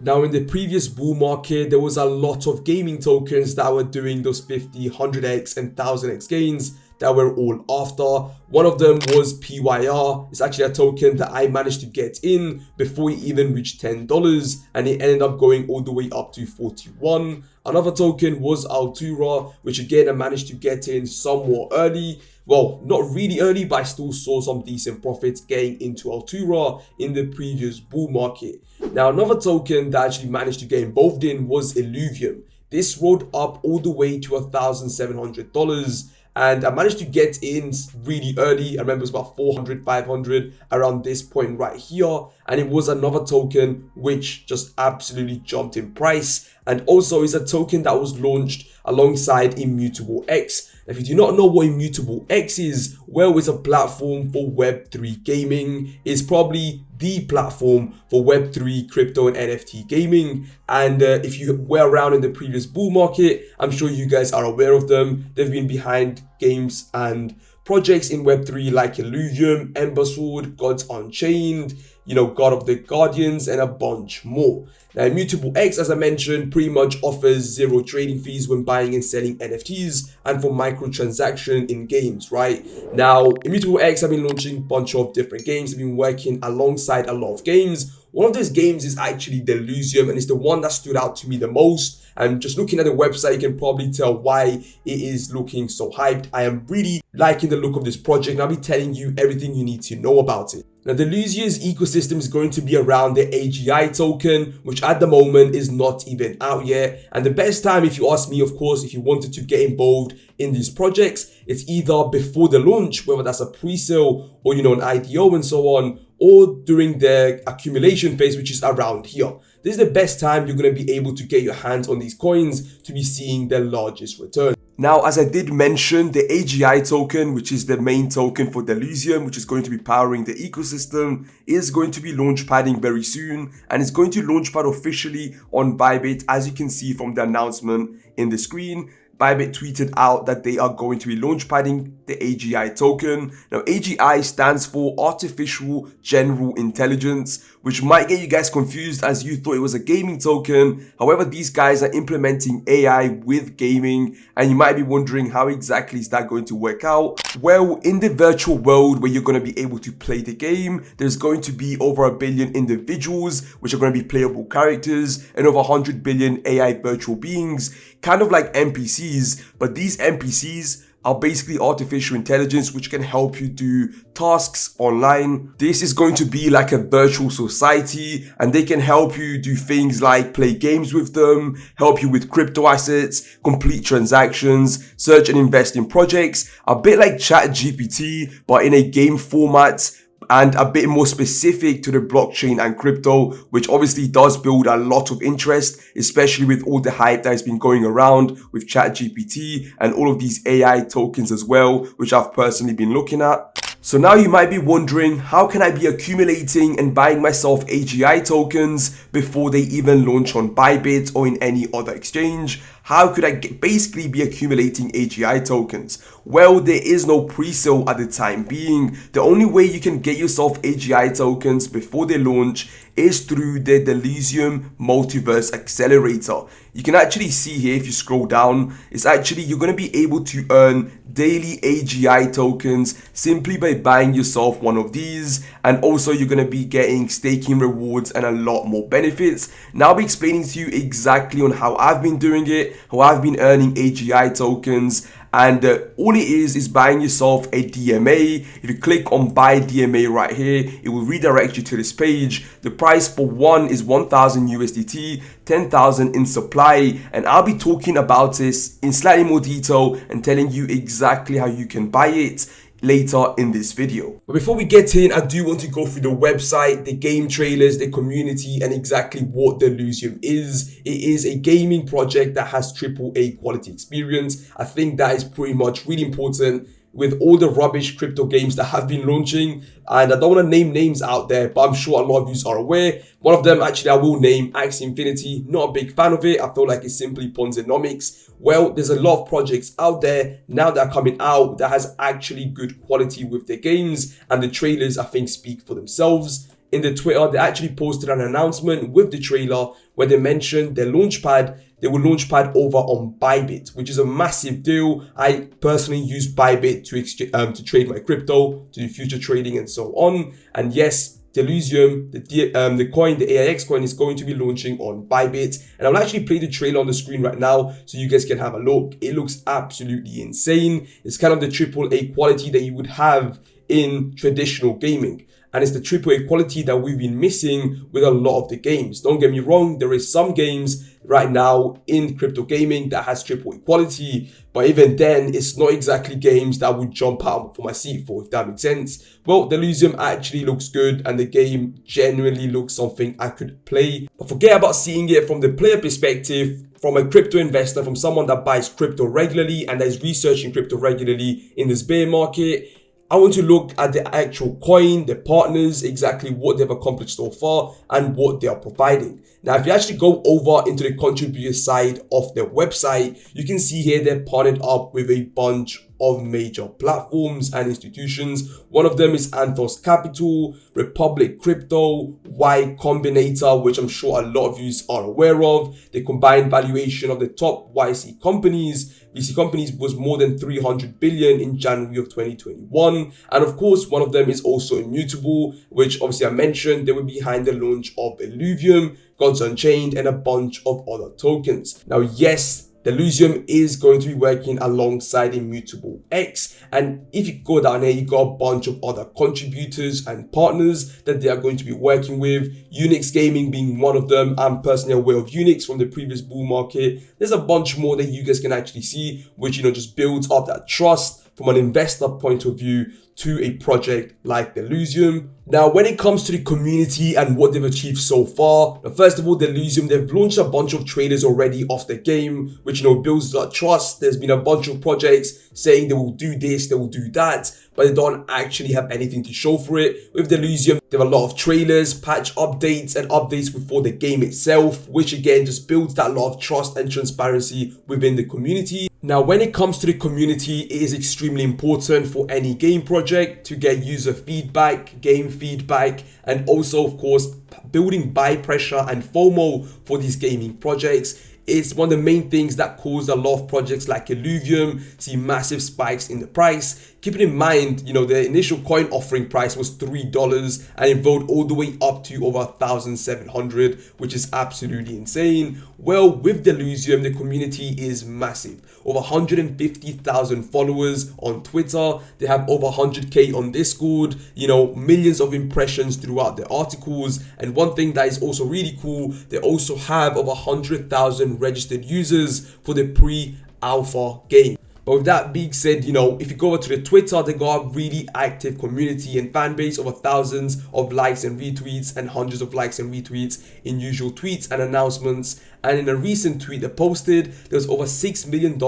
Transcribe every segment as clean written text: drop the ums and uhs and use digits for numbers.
Now, in the previous bull market, there was a lot of gaming tokens that were doing those 50, 100x and 1000x gains that we're all after. One of them was PYR. It's actually a token that I managed to get in before it even reached $10, and it ended up going all the way up to 41. Another token was Altura, which again I managed to get in somewhat early. Well, not really early, but I still saw some decent profits getting into Altura in the previous bull market. Now, another token that I actually managed to get involved in was Illuvium. This rode up all the way to $1,700. And I managed to get in really early. I remember it was about 400, 500 around this point right here. And it was another token which just absolutely jumped in price. And also is a token that was launched alongside Immutable X. If you do not know what Immutable X is, well, it's a platform for Web3 gaming. It's probably the platform for Web3 crypto and NFT gaming. And if you were around in the previous bull market, I'm sure you guys are aware of them. They've been behind games and projects in Web3 like Illuvium, Ember Sword, Gods Unchained, God of the Guardians, and a bunch more. Now, Immutable X, as I mentioned, pretty much offers zero trading fees when buying and selling NFTs and for microtransaction in games, right? Now, Immutable X have been launching a bunch of different games. They've been working alongside a lot of games. One of those games is actually Delysium, and it's the one that stood out to me the most. And just looking at the website, you can probably tell why it is looking so hyped. I am really liking the look of this project, and I'll be telling you everything you need to know about it. Now, Delysium's ecosystem is going to be around the AGI token, which at the moment is not even out yet. And the best time, if you ask me, of course, if you wanted to get involved in these projects, it's either before the launch, whether that's a pre-sale or, an IDO and so on, or during the accumulation phase, which is around here. This is the best time you're going to be able to get your hands on these coins to be seeing the largest return. Now, as I did mention, the AGI token, which is the main token for Delysium, which is going to be powering the ecosystem, is going to be launch padding very soon, and it's going to launch pad officially on Bybit, as you can see from the announcement in the screen. Bybit tweeted out that they are going to be launch padding the AGI token. Now, AGI stands for Artificial General Intelligence, which might get you guys confused as you thought it was a gaming token. However, these guys are implementing AI with gaming, and you might be wondering how exactly is that going to work out? Well, in the virtual world where you're going to be able to play the game, there's going to be over 1 billion individuals, which are going to be playable characters, and over 100 billion AI virtual beings, kind of like NPCs, but these NPCs are basically artificial intelligence which can help you do tasks online. This is going to be like a virtual society, and they can help you do things like play games with them, help you with crypto assets, complete transactions, search and invest in projects, a bit like ChatGPT but in a game format, and a bit more specific to the blockchain and crypto, which obviously does build a lot of interest, especially with all the hype that has been going around with ChatGPT and all of these AI tokens as well, which I've personally been looking at. So now you might be wondering, how can I be accumulating and buying myself AGI tokens before they even launch on Bybit or in any other exchange? How could I basically be accumulating AGI tokens? Well, there is no pre-sale at the time being. The only way you can get yourself AGI tokens before they launch is through the Delysium Multiverse Accelerator. You can actually see here, if you scroll down, it's actually you're going to be able to earn daily AGI tokens simply by buying yourself one of these, and also you're going to be getting staking rewards and a lot more benefits. Now I'll be explaining to you exactly on how I've been doing it, how I've been earning AGI tokens, and all it is buying yourself a DMA. If you click on Buy DMA right here, it will redirect you to this page. The price for one is 1,000 USDT, 10,000 in supply, and I'll be talking about this in slightly more detail and telling you exactly how you can buy it later in this video. But before we get in, I do want to go through the website, the game trailers, the community, and exactly what Delysium is. It is a gaming project that has AAA quality experience. I think that is pretty much really important with all the rubbish crypto games that have been launching. And I don't want to name names out there, but I'm sure a lot of you are aware. One of them, actually, I will name Axie Infinity. Not a big fan of it. I feel like it's simply Ponzinomics. Well, there's a lot of projects out there now that are coming out that has actually good quality with their games, and the trailers, I think, speak for themselves. in the Twitter, they actually posted an announcement with the trailer where they mentioned their launchpad. They will launchpad over on Bybit, which is a massive deal. I personally use Bybit to trade my crypto, to do future trading and so on. And yes, Delysium, the coin, the AIX coin, is going to be launching on Bybit. And I'll actually play the trailer on the screen right now so you guys can have a look. It looks absolutely insane. It's kind of the AAA quality that you would have in traditional gaming. And it's the AAA quality that we've been missing with a lot of the games. Don't get me wrong, there is some games right now in crypto gaming that has AAA quality, but even then, it's not exactly games that would jump out for my seat for, if that makes sense. Well, Delysium actually looks good, and the game genuinely looks something I could play. But forget about seeing it from the player perspective, from a crypto investor, from someone that buys crypto regularly and that is researching crypto regularly in this bear market. I want to look at the actual coin, the partners, exactly what they've accomplished so far and what they are providing. Now, if you actually go over into the contributor side of their website, you can see here they're partnered up with a bunch of major platforms and institutions. One of them is Anthos Capital, Republic Crypto, Y Combinator, which I'm sure a lot of you are aware of. The combined valuation of the top VC companies was more than 300 billion in January of 2021. And of course, one of them is also Immutable, which obviously I mentioned. They were behind the launch of Illuvium, Gods Unchained, and a bunch of other tokens. Now, yes, Delysium is going to be working alongside Immutable X, and if you go down here, you got a bunch of other contributors and partners that they are going to be working with. Unix Gaming being one of them. I'm personally aware of Unix from the previous bull market. There's a bunch more that you guys can actually see, which just builds up that trust from an investor point of view to a project like Delysium. Now, when it comes to the community and what they've achieved so far, first of all, Delysium, they've launched a bunch of traders already off the game, which builds that trust. There's been a bunch of projects saying they will do this, they will do that, but they don't actually have anything to show for it. With Delysium, they have a lot of trailers, patch updates, and updates before the game itself, which again just builds that lot of trust and transparency within the community. Now, when it comes to the community, it is extremely important for any game project to get user feedback, game feedback, and also, of course, building buy pressure and FOMO for these gaming projects. It's one of the main things that caused a lot of projects like Illuvium see massive spikes in the price. Keeping in mind, the initial coin offering price was $3 and it rode all the way up to over 1,700, which is absolutely insane. Well, with Delysium, the community is massive. Over 150,000 followers on Twitter. They have over 100k on Discord, millions of impressions throughout the articles. And one thing that is also really cool, they also have over 100,000 registered users for the pre-alpha game. But with that being said, if you go over to the Twitter, they got a really active community and fan base, over thousands of likes and retweets and hundreds of likes and retweets in usual tweets and announcements. And in a recent tweet they posted, there's over $6 million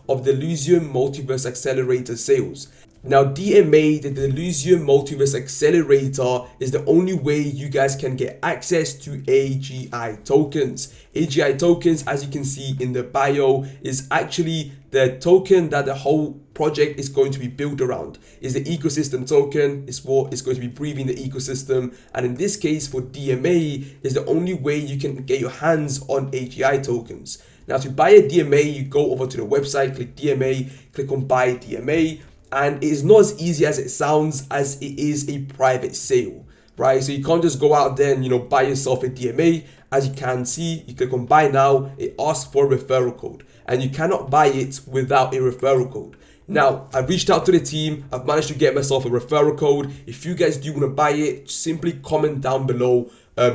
of Delysium Multiverse Accelerator sales. Now, DMA, the Delysium Multiverse Accelerator, is the only way you guys can get access to AGI tokens. AGI tokens, as you can see in the bio, is actually the token that the whole project is going to be built around. Is the ecosystem token. It's what is going to be breathing the ecosystem. And in this case, for DMA, is the only way you can get your hands on AGI tokens. Now, to buy a DMA, you go over to the website, click DMA, click on Buy DMA. And it is not as easy as it sounds, as it is a private sale, right? So you can't just go out there and, buy yourself a DMA. As you can see, you click on buy now, it asks for a referral code, and you cannot buy it without a referral code. Now, I've reached out to the team. I've managed to get myself a referral code. If you guys do want to buy it, simply comment down below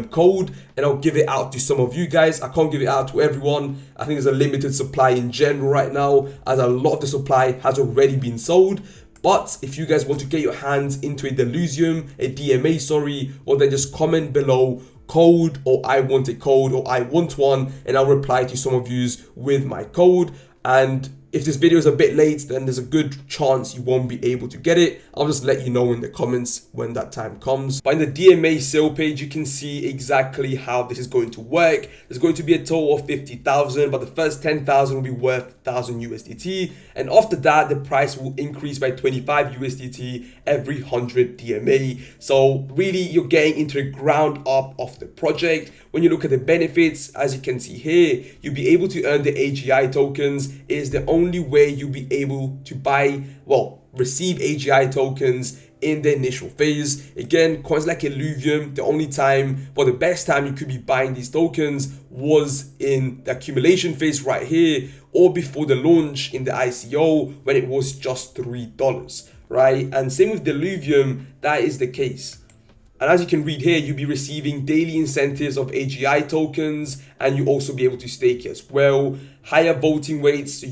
code and I'll give it out to some of you guys. I can't give it out to everyone. I think there's a limited supply in general right now, as a lot of the supply has already been sold. But if you guys want to get your hands into a Delysium, a DMA, sorry, or then just comment below code, or I want a code, or I want one, and I'll reply to some of yous with my code. And If this video is a bit late, then there's a good chance you won't be able to get it. I'll just let you know in the comments when that time comes. But in the DMA sale page, you can see exactly how this is going to work. There's going to be a total of 50,000, but the first 10,000 will be worth 1,000 USDT. And after that, the price will increase by 25 USDT every 100 DMA. So really, you're getting into the ground up of the project. When you look at the benefits, as you can see here, you'll be able to earn the AGI tokens. It is the only way you'll be able to buy, well, receive AGI tokens in the initial phase. Again, coins like Delysium, the only time, well, the best time you could be buying these tokens was in the accumulation phase right here, or before the launch in the ICO when it was just $3, right? And same with Delysium, that is the case. And as you can read here, you'll be receiving daily incentives of AGI tokens, and you'll also be able to stake as well. Higher voting weights,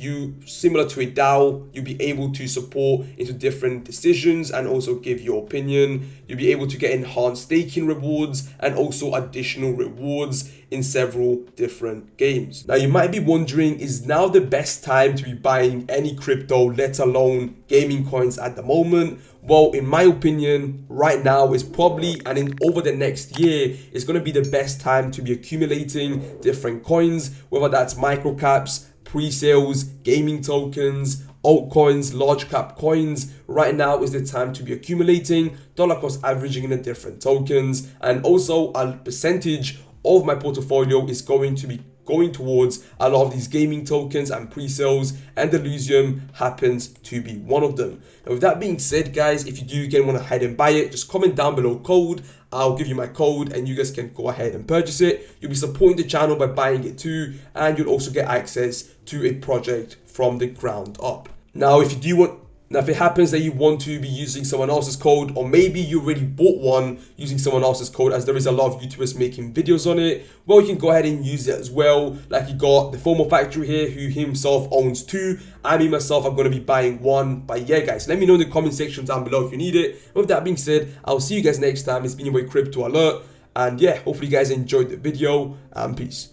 similar to a DAO, you'll be able to support into different decisions and also give your opinion. You'll be able to get enhanced staking rewards and also additional rewards in several different games. Now you might be wondering, is now the best time to be buying any crypto, let alone gaming coins at the moment? Well, in my opinion, right now is probably, and over the next year, it's going to be the best time to be accumulating different coins, whether that's microcaps, pre-sales, gaming tokens, altcoins, large cap coins. Right now is the time to be accumulating, dollar cost averaging in the different tokens, and also a percentage of my portfolio is going to be going towards a lot of these gaming tokens and pre-sales, and Delysium happens to be one of them. Now with that being said, guys, if you do again want to head and buy it, just comment down below code. I'll give you my code and you guys can go ahead and purchase it. You'll be supporting the channel by buying it too, and you'll also get access to a project from the ground up. Now if it happens that you want to be using someone else's code, or maybe you already bought one using someone else's code, as there is a lot of YouTubers making videos on it, well, you can go ahead and use it as well. Like you got the FOMO Factory here, who himself owns 2. I me myself, I'm going to be buying 1. But yeah, guys, let me know in the comment section down below if you need it. With that being said, I'll see you guys next time. It's been your boy Crypto Alert. And yeah, hopefully you guys enjoyed the video, and peace.